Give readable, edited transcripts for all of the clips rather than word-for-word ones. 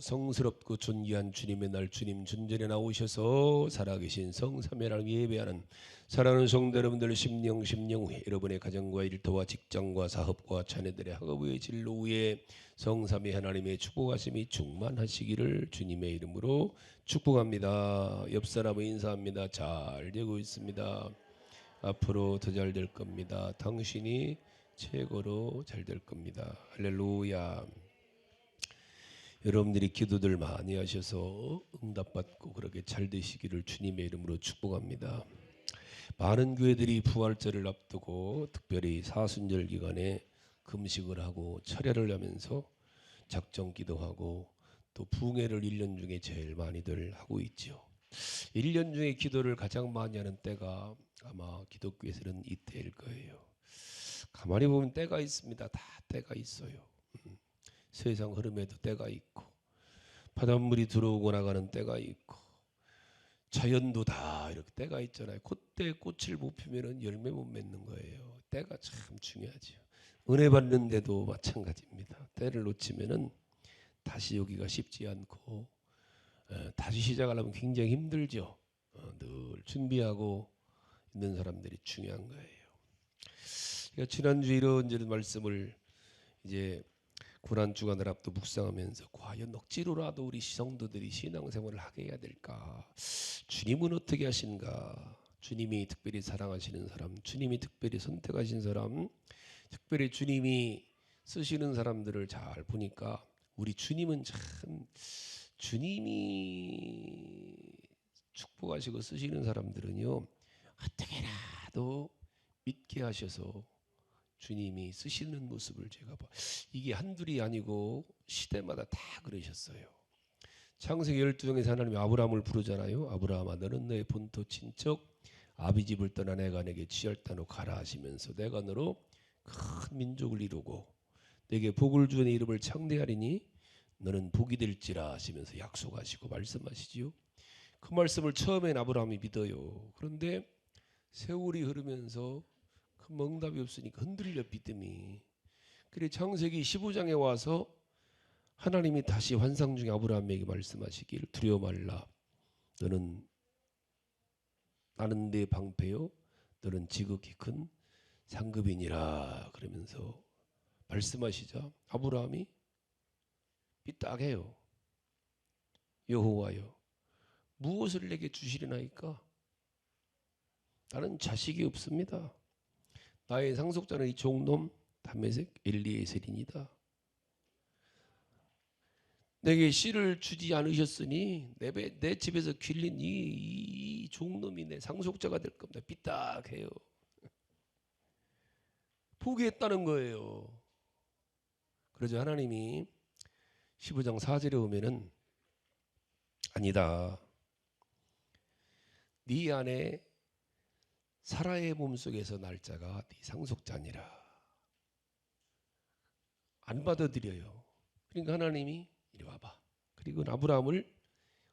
성스럽고 존귀한 주님의 날, 주님 존전에 나오셔서 살아계신 성삼위를 예배하는 사랑하는 성도 여러분들, 심령 후에 여러분의 가정과 일터와 직장과 사업과 자녀들의 학업의 진로 위에 성삼위 하나님의 축복하심이 충만하시기를 주님의 이름으로 축복합니다. 옆 사람을 인사합니다. 잘 되고 있습니다. 앞으로 더 잘 될 겁니다. 당신이 최고로 잘 될 겁니다. 할렐루야. 여러분들이 기도들 많이 하셔서 응답받고 그렇게 잘 되시기를 주님의 이름으로 축복합니다. 많은 교회들이 부활절을 앞두고 특별히 사순절 기간에 금식을 하고 철야를 하면서 작정 기도하고 또 부흥회를 1년 중에 제일 많이들 하고 있죠. 1년 중에 기도를 가장 많이 하는 때가 아마 기독교에서는 이때일 거예요. 가만히 보면 때가 있습니다. 다 때가 있어요. 세상 흐름에도 때가 있고 바닷물이 들어오고 나가는 때가 있고 자연도 다 이렇게 때가 있잖아요. 그때 꽃을 못 피면은 열매 못 맺는 거예요. 때가 참 중요하죠. 은혜 받는데도 마찬가지입니다. 때를 놓치면은 다시 여기가 쉽지 않고 다시 시작하려면 굉장히 힘들죠. 늘 준비하고 있는 사람들이 중요한 거예요. 그러니까 지난주에 이런 말씀을 이제 고난 주간을 앞두 묵상하면서 과연 억지로라도 우리 성도들이 신앙생활을 하게 해야 될까? 주님은 어떻게 하신가? 주님이 특별히 사랑하시는 사람, 주님이 특별히 선택하신 사람, 특별히 주님이 쓰시는 사람들을 잘 보니까 우리 주님은 참 주님이 축복하시고 쓰시는 사람들은요 어떻게라도 믿게 하셔서 주님이 쓰시는 모습을 제가 봐. 이게 한둘이 아니고 시대마다 다 그러셨어요. 창세기 12장에서 하나님이 아브라함을 부르잖아요. 아브라함아, 너는 너의 본토 친척 아비 집을 떠나 내가 내게 취할 땅으로 가라 하시면서 내가 너로 큰 민족을 이루고 내게 복을 주는 이름을 창대하리니 너는 복이 될지라 하시면서 약속하시고 말씀하시지요. 그 말씀을 처음엔 아브라함이 믿어요. 그런데 세월이 흐르면서 큰 응답이 없으니까 흔들려 믿음이. 그래 창세기 15장에 와서 하나님이 다시 환상 중에 아브라함에게 말씀하시길 두려워 말라. 너는 나는 내 방패요. 너는 지극히 큰 상급이니라. 그러면서 말씀하시자 아브라함이 삐딱해요. 여호와여 무엇을 내게 주시리나이까? 나는 자식이 없습니다. 나의 상속자는 이 종놈 다메섹 엘리에셀이니다. 내게 씨를 주지 않으셨으니 내 집에서 길린 이 종놈이 내 상속자가 될 겁니다. 삐딱해요. 포기했다는 거예요. 그러자 하나님이 15장 4절에 오면은 아니다. 네 안에 사라의 몸속에서 날짜가 네 상속자니라. 안 받아들여요. 그러니까 하나님이 이리 와봐. 그리고 아브라함을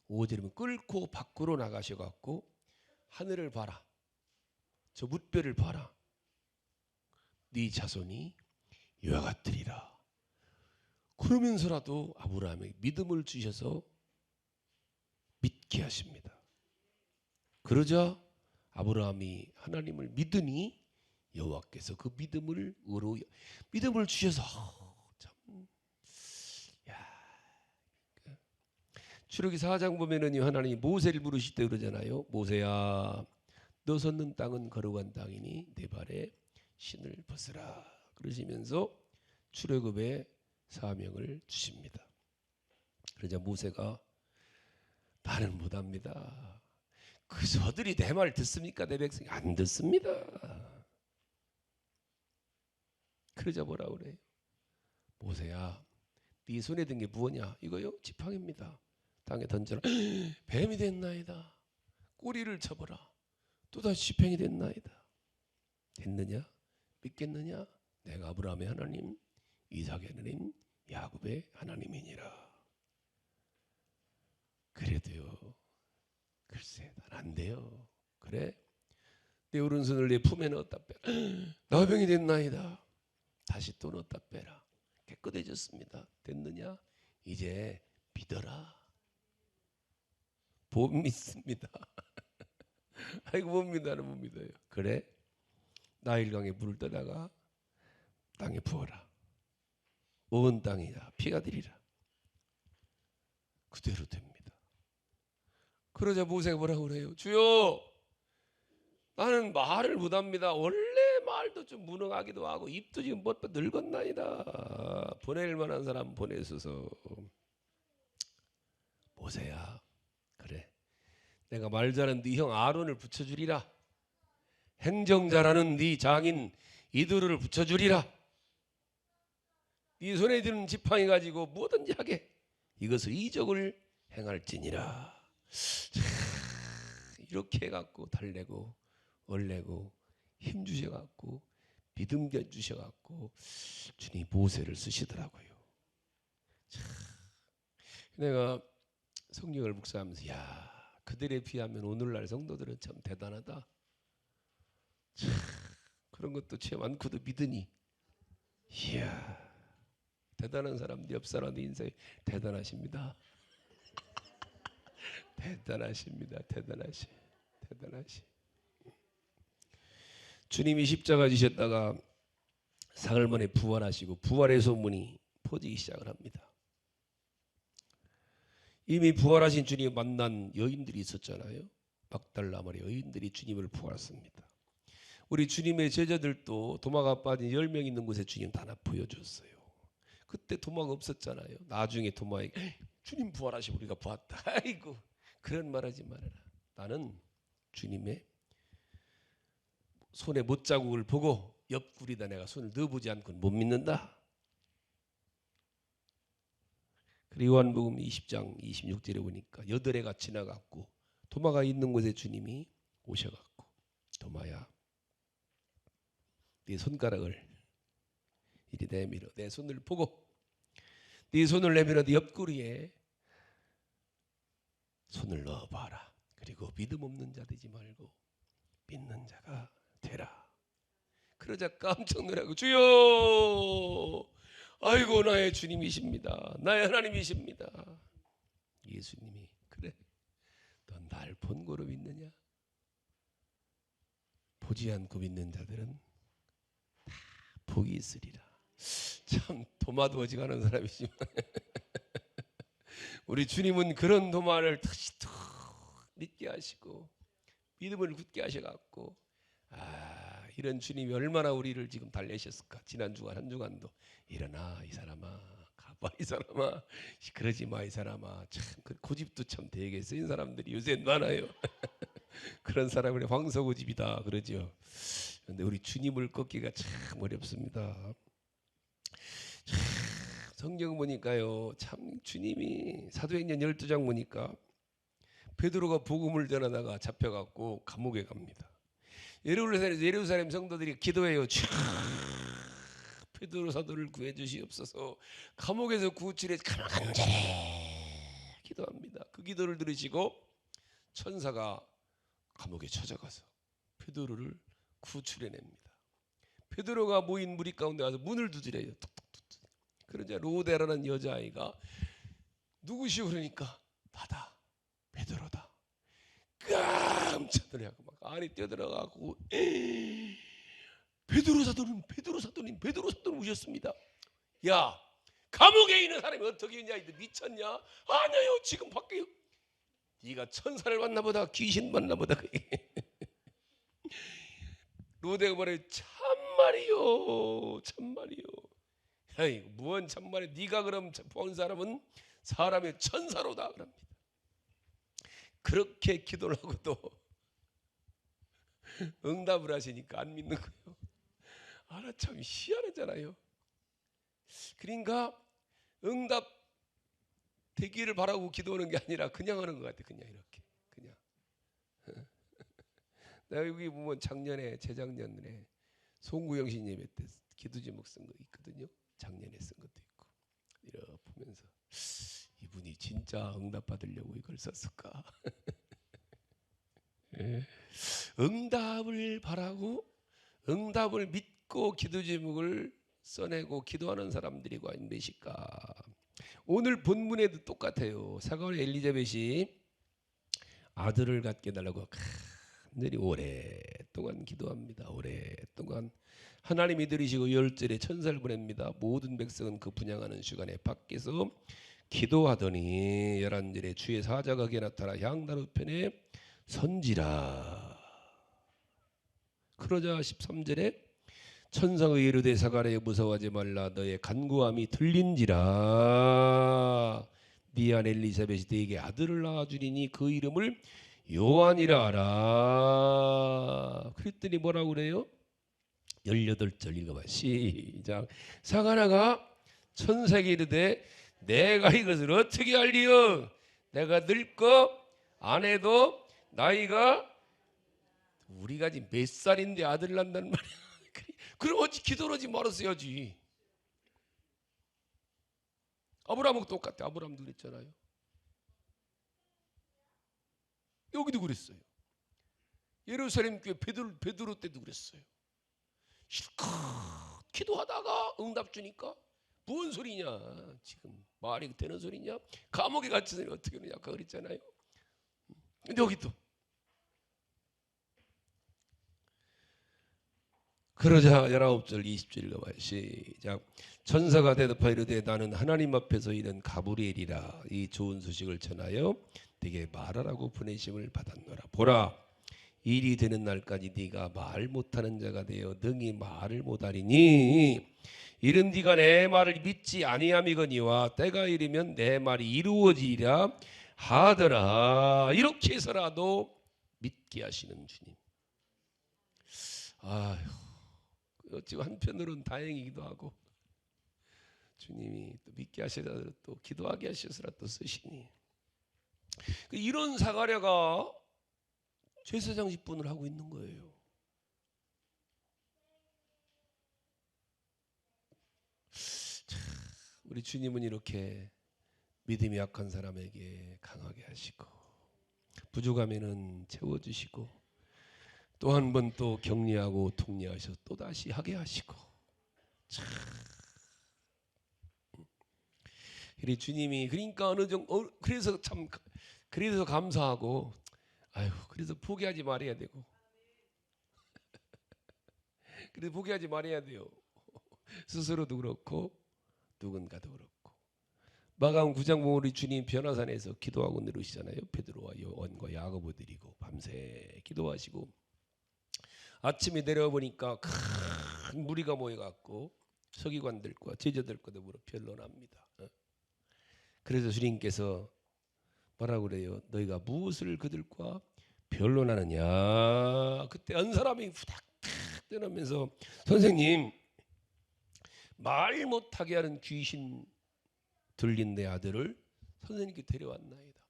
5절이면 끌고 밖으로 나가셔갖고 하늘을 봐라. 저 뭇별을 봐라. 네 자손이 이와 같으리라. 그러면서라도 아브라함에게 믿음을 주셔서 믿게 하십니다. 그러자 아브라함이 하나님을 믿으니 여호와께서 그 믿음을 주셔서 참, 출애굽기 4장 보면은 하나님이 모세를 부르실 때 그러잖아요. 모세야, 너 섰는 땅은 거룩한 땅이니 내 발에 신을 벗으라. 그러시면서 출애굽의 사명을 주십니다. 그러자 모세가 나는 못합니다. 그 저들이 내 말 듣습니까? 내 백성이 안 듣습니다. 그러자 뭐라 그래요? 모세야, 네 손에 든 게 무엇냐? 이거요? 지팡이입니다. 땅에 던져라. 뱀이 됐나이다. 꼬리를 쳐보라. 또다시 지팡이 됐나이다. 됐느냐? 믿겠느냐? 내가 아브라함의 하나님, 이삭의 하나님, 야곱의 하나님이니라. 그래도요. 글쎄 난 안 돼요. 그래? 내 오른손을 내 품에 넣었다 빼라. 나병이 됐나이다. 다시 또 넣었다 빼라. 깨끗해졌습니다. 됐느냐? 이제 믿어라. 못 믿습니다. 아이고 못 믿어요. 못 믿어요. 그래? 나일강에 물을 떠다가 땅에 부어라. 온 땅이야 피가 되리라. 그대로 됩니다. 그러자 모세가 뭐라고 그래요? 주여, 나는 말을 못합니다. 원래 말도 좀 무능하기도 하고 입도 지금 뭐 늙었나이다. 보낼 만한 사람 보내소서. 모세야, 그래, 내가 말 잘하는 네 형 아론을 붙여주리라. 행정자라는 네 장인 이드로를 붙여주리라. 네 손에 드는 지팡이 가지고 뭐든지 하게. 이것을 이적을 행할지니라. 이렇게 해갖고 달래고 얼레고 힘 주셔갖고 믿음 주셔갖고 주님 모세를 쓰시더라고요. 내가 성경을 묵상하면서 야, 그들에 비하면 오늘날 성도들은 참 대단하다. 참 그런 것도 체험 않고도 믿으니 이야, 대단한 사람들, 옆 사람들 인생이 대단하십니다. 대단하십니다. 대단하시. 주님이 십자가 지셨다가 사흘 만에 부활하시고 부활의 소문이 퍼지기 시작을 합니다. 이미 부활하신 주님 만난 여인들이 있었잖아요. 막달라 마리아 여인들이 주님을 부활했습니다. 우리 주님의 제자들도 도마가 빠진 10명 있는 곳에 주님 다 보여줬어요. 그때 도마가 없었잖아요. 나중에 도마에게 주님 부활하시고 우리가 보았다. 아이고 그런 말하지 말아라. 나는 주님의 손에 못자국을 보고 옆구리에다 내가 손을 넣어보지 않고는 못 믿는다. 그리고 요한복음 20장 26절에 보니까 8해가 지나갔고 도마가 있는 곳에 주님이 오셔갖고 도마야, 네 손가락을 이리 내밀어 내 손을 보고 네 손을 내밀어 네 옆구리에 손을 넣어봐라. 그리고 믿음 없는 자 되지 말고 믿는 자가 되라. 그러자 깜짝 놀라고 주여, 아이고 나의 주님이십니다. 나의 하나님이십니다. 예수님이 그래, 넌 날 본 거로 믿느냐? 보지 않고 믿는 자들은 다 복이 있으리라. 참 도마도 어지간한 사람이지만 우리 주님은 그런 도마를 다시 툭 믿게 하시고 믿음을 굳게 하셔갖고 이런 주님이 얼마나 우리를 지금 달래셨을까. 지난 주간 한 주간도 일어나 이 사람아, 가봐 이 사람아, 그러지 마 이 사람아. 참 고집도 참 되게 센 사람들이 요새 많아요. 그런 사람을 황소고집이다 그러죠. 그런데 우리 주님을 꺾기가 참 어렵습니다. 참 성경 보니까요, 참 주님이 사도행전 12장 보니까 베드로가 복음을 전하다가 잡혀갖고 감옥에 갑니다. 예루살렘 성도들이 기도해요. 베드로 사도를 구해 주시옵소서. 감옥에서 구출해 간절히 기도합니다. 그 기도를 들으시고 천사가 감옥에 찾아가서 베드로를 구출해냅니다. 베드로가 모인 무리 가운데 가서 문을 두드려요. 툭툭툭. 그러자 로데라는 여자아이가 누구시오 그러니까 나다, 베드로다. 깜짝 놀라고 막 안에 뛰어들어가고 베드로 사도님 오셨습니다. 야, 감옥에 있는 사람이 어떻게 있냐? 미쳤냐? 아니요, 지금 밖에. 네가 천사를 만나보다 귀신 만나보다. 로데가 말해 참말이요. 에이, 무언 참말이? 네가 그럼 본 사람은 사람의 천사로다 그럽니다. 그렇게 기도를 하고도 응답을 하시니까 안 믿는 거예요. 참 희한하잖아요. 그러니까 응답 되기를 바라고 기도하는 게 아니라 그냥 하는 것 같아. 그냥 이렇게 그냥. 내가 여기 보면 재작년에 송구영신 예배 때 기도 제목 쓴 거 있거든요. 작년에 쓴 것도 있고. 이렇게 보면서 이분이 진짜 응답 받으려고 이걸 썼을까? 응답을 바라고 응답을 믿고 기도 제목을 써내고 기도하는 사람들이 과연 몇일까? 오늘 본문에도 똑같아요. 사가랴 엘리자벳이 아들을 갖게 해달라고 간절히 오랫동안 기도합니다. 오랫동안 하나님이 들으시고 열절에 천사를 보냅니다. 모든 백성은 그 분향하는 시간에 밖에서 기도하더니 11절에 주의 사자가 그에게 나타나 향단 우편에 선지라. 그러자 13절에 천사가 이르되 사가랴 무서워하지 말라. 너의 간구함이 들린지라. 네 아내 엘리사벳이 네게 아들을 낳아주리니 그 이름을 요한이라 하라. 그랬더니 뭐라고 그래요? 18절 읽어봐. 시작. 사가랴가 천사에게 이르되 내가 이것을 어떻게 알리요? 내가 늙고 아내도 나이가 우리가 지금 몇 살인데 아들 낳는다는 말이야. 그럼 어찌 기도를 하지 말았어야지. 아브라함하고 똑같아. 아브라함도 그랬잖아요. 여기도 그랬어요. 예루살렘 교회 베드로 때도 그랬어요. 실컷 기도하다가 응답 주니까 뭔 소리냐, 지금 말이 되는 소리냐, 감옥에 갇혀서 어떻게 하느냐 아까 그랬잖아요. 근데 여기도 그러자 19절 20절 읽어봐요. 시작. 천사가 대답하여 이르되 나는 하나님 앞에서 있는 가브리엘이라. 이 좋은 소식을 전하여 네게 말하라고 보내심을 받았노라. 보라, 일이 되는 날까지 네가 말 못하는 자가 되어 능히 말을 못하리니 이른 네가 내 말을 믿지 아니함이거니와 때가 이르면 내 말이 이루어지리라 하더라. 이렇게 해서라도 믿게 하시는 주님. 아휴, 어찌 한편으로는 다행이기도 하고 주님이 또 믿게 하시다 또 기도하게 하셔서라 또 쓰시니 이런 사가랴가 제사장 직분을 하고 있는 거예요. 참, 우리 주님은 이렇게 믿음이 약한 사람에게 강하게 하시고 부족하면은 채워주시고 또 한 번 또 격려하고 독려하셔서 또 다시 하게 하시고 참 우리 주님이 그러니까 어느 정도 그래서 참 그래서 감사하고 아유 그래서 포기하지 말아야 되고 그래서 포기하지 말아야 돼요. 스스로도 그렇고 누군가도 그렇고 마가음 9장 보면 우리 주님 변화산에서 기도하고 내려오시잖아요. 베드로와 요한과 야고보 드리고 밤새 기도하시고 아침에 내려와 보니까 큰 무리가 모여갖고 서기관들과 제자들과 더불어 변론합니다. 그래서 주님께서 뭐라고 그래요? 너희가 무엇을 그들과 변론하느냐? 그때 한 사람이 후닥닥 떠나면서 선생님 말 못하게 하는 귀신 들린 내 아들을 선생님께 데려왔나이다.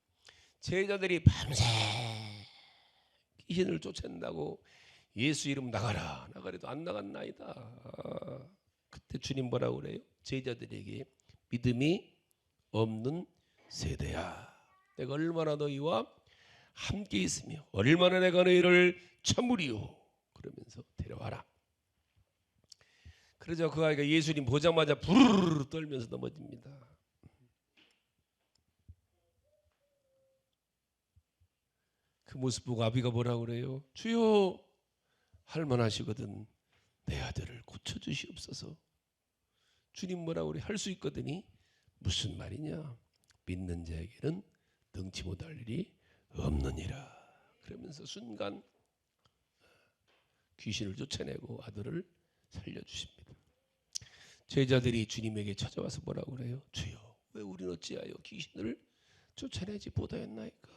제자들이 밤새 귀신을 쫓아낸다고 예수 이름 나가라 나가래도 안 나갔나이다. 그때 주님 뭐라고 그래요? 제자들에게 믿음이 없는 세대야. 내가 얼마나 너희와 함께 있으며 얼마나 내가 너희를 참으리요. 그러면서 데려와라. 그러자 그 아이가 예수님 보자마자 부르르 떨면서 넘어집니다. 그 모습 보고 아비가 뭐라고 그래요? 주여 할만하시거든 내 아들을 고쳐주시옵소서. 주님 뭐라고 그래? 할 수 있거든이 무슨 말이냐? 믿는 자에게는 능치 못할 일이 없느니라. 그러면서 순간 귀신을 쫓아내고 아들을 살려주십니다. 제자들이 주님에게 찾아와서 뭐라고 그래요? 주여 왜 우리는 어찌하여 귀신을 쫓아내지 못하였나이까?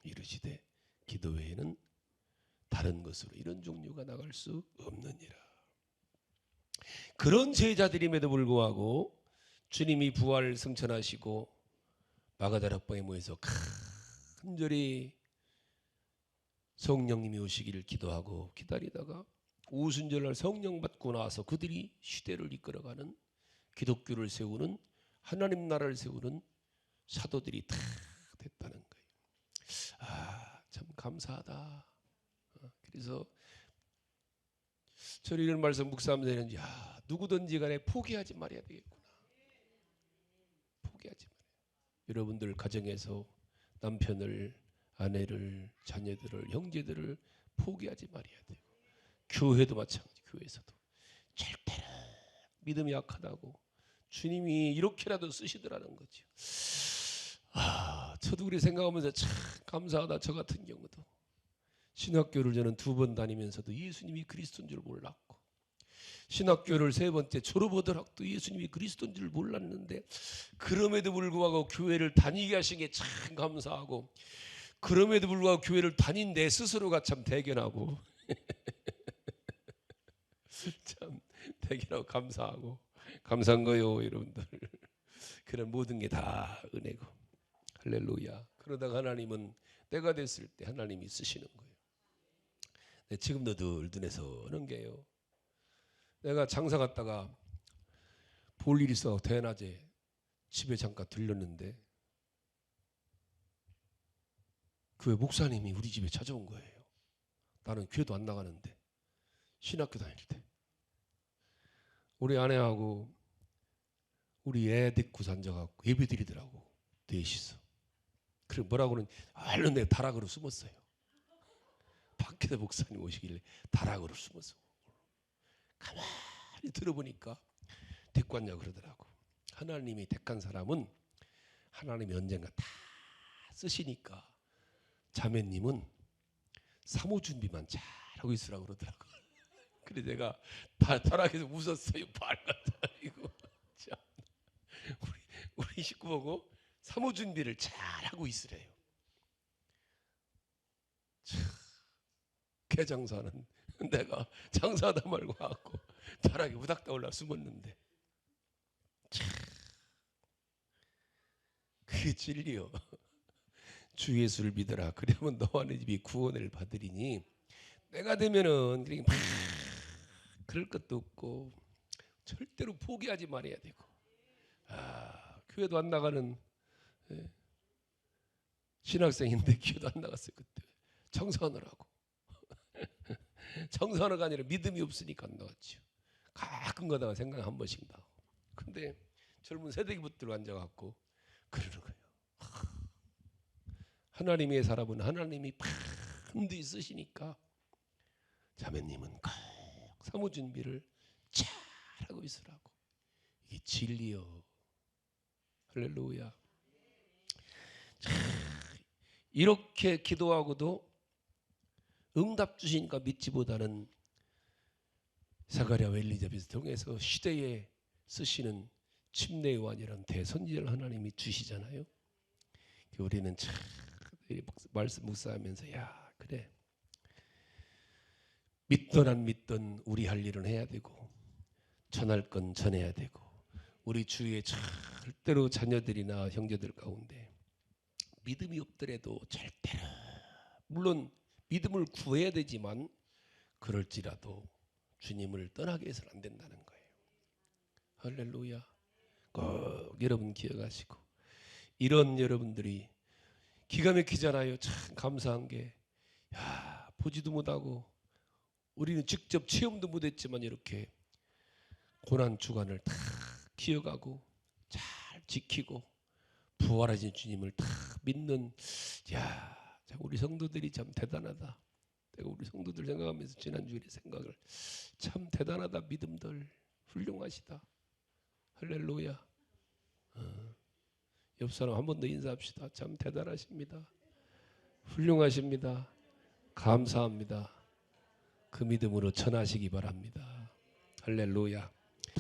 이르시되 기도 외에는 다른 것으로 이런 종류가 나갈 수 없느니라. 그런 제자들임에도 불구하고 주님이 부활을 승천하시고 마가다락 방에 모여서 간절히 성령님이 오시기를 기도하고 기다리다가 오순절날 성령 받고 나서 그들이 시대를 이끌어가는 기독교를 세우는 하나님 나라를 세우는 사도들이 다 됐다는 거예요. 아, 참 감사하다. 그래서 저는 이런 말씀 묵상하면서 야, 누구든지 간에 포기하지 말아야 되겠구나. 포기하지 여러분들 가정에서 남편을, 아내를, 자녀들을, 형제들을 포기하지 말아야 돼요. 교회도 마찬가지. 교회에서도 절대로 믿음이 약하다고 주님이 이렇게라도 쓰시더라는 거죠. 저도 그렇게 생각하면서 참 감사하다. 저 같은 경우도 신학교를 저는 2번 다니면서도 예수님이 그리스도인 줄 몰랐고, 신학교를 3번째 졸업하더라도 예수님이 그리스도인 줄 몰랐는데, 그럼에도 불구하고 교회를 다니게 하신 게 참 감사하고, 그럼에도 불구하고 교회를 다닌 내 스스로가 참 대견하고 참 대견하고 감사한 거요, 여러분들. 그런 모든 게 다 은혜고. 할렐루야. 그러다가 하나님은 때가 됐을 때 하나님이 쓰시는 거예요. 지금도 늘 눈에 서는 게요. 내가 장사 갔다가 볼 일 있어 대낮에 집에 잠깐 들렸는데 교회 목사님이 우리 집에 찾아온 거예요. 나는 교회도 안 나가는데, 신학교 다닐 때. 우리 아내하고 우리 애 데리고 앉아갖고 예배 드리더라고, 넷이서. 그래 뭐라고는 얼른 내 다락으로 숨었어요. 밖에서 목사님 오시길래 다락으로 숨었어. 가만히 들어보니까 데리고 왔냐고 그러더라고. 하나님이 택한 사람은 하나님이 언젠가 다 쓰시니까 자매님은 사모 준비만 잘 하고 있으라고 그러더라고. 그래 내가 다락에서 웃었어요. 발같아. 이거 참. 우리 식구 보고 사모 준비를 잘 하고 있으래요. 개장사는 내가 장사하다 말고 하고 다락에 우닥다 올라 숨었는데, 참 그게 진리요. 주 예수를 믿어라. 그러면 너와 네 집이 구원을 받으리니. 내가 되면은 막 그럴 것도 없고 절대로 포기하지 말아야 되고. 교회도 안 나가는 신학생인데 교회도 안 나갔어요. 그때 청소하느라고. 청소하느가 아니라 믿음이 없으니까 안 나갔죠. 가끔 가다가 생각 한 번씩 나고. 근데 젊은 세대기부터 앉아갖고 그러는 거예요. 하나님의 사람은 하나님이 반드시 쓰시니까 자매님은 꼭 사모 준비를 잘 하고 있으라고. 이게 진리요. 할렐루야. 이렇게 기도하고도 응답 주시니까 믿지보다는 사가랴와 엘리자벳을 통해서 시대에 쓰시는 침례 요한이라는 대선지자를 하나님이 주시잖아요. 우리는 참 말씀 묵상하면서 야 그래, 믿던 안 믿던 우리 할 일은 해야 되고 전할 건 전해야 되고, 우리 주위에 절대로 자녀들이나 형제들 가운데 믿음이 없더라도 절대로, 물론 믿음을 구해야 되지만 그럴지라도 주님을 떠나게 해서는 안 된다는 거예요. 할렐루야. 꼭 여러분 기억하시고, 이런 여러분들이 기가 막히잖아요. 참 감사한 게, 야 보지도 못하고 우리는 직접 체험도 못했지만 이렇게 고난 주간을 다 기억하고 잘 지키고 부활하신 주님을 다 믿는, 야 참 우리 성도들이 참 대단하다. 내가 우리 성도들 생각하면서 지난주에 생각을, 참 대단하다. 믿음들 훌륭하시다. 할렐루야. 옆 사람 한 번 더 인사합시다. 참 대단하십니다. 훌륭하십니다. 감사합니다. 그 믿음으로 전하시기 바랍니다. 할렐루야.